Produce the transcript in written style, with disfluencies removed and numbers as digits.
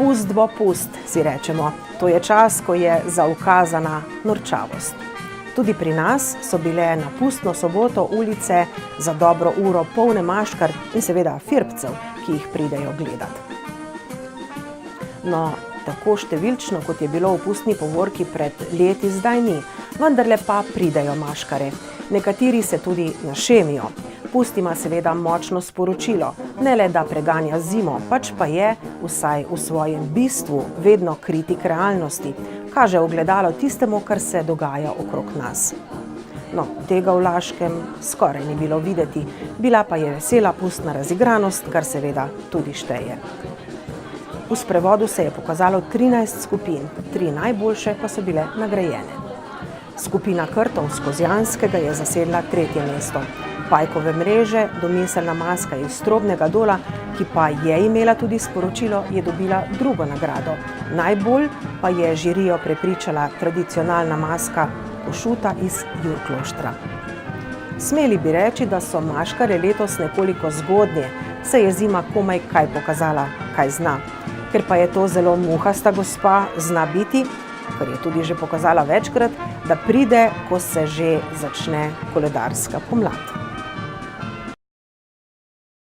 Pust bo pust, si rečemo. To je čas, ko je zaukazana norčavost. Tudi pri nas so bile na pustno soboto ulice za dobro uro polne maškar in seveda firpcev, ki jih pridejo gledat. No, tako številčno, kot je bilo v pustni povorki pred leti, zdaj ni, vendarle pa pridejo maškare. Nekateri se tudi našemijo. Pust ima seveda močno sporočilo, ne le da preganja zimo, pač pa je, vsaj v svojem bistvu, vedno kritik realnosti, kaže ogledalo tistemu, kar se dogaja okrog nas. No, tega v Laškem skoraj ni bilo videti, bila pa je vesela pustna razigranost, kar seveda tudi šteje. V sprevodu se je pokazalo 13 skupin, 3 najboljše pa so bile nagrajene. Skupina Krtov z Kozjanskega je zasedla 3. mesto. Pajkove mreže, domiselna maska iz Strobnega Dola, ki pa je imela tudi sporočilo, je dobila 2. nagrado. Najbolj pa je žirijo prepričala tradicionalna maska Košuta iz Jurkloštra. Smeli bi reči, da so maškare letos nekoliko zgodnje, saj je zima komaj kaj pokazala, kaj zna. Ker pa je to zelo muhasta gospa, zna biti, kar je tudi že pokazala večkrat, da pride, ko se že začne koledarska pomlad.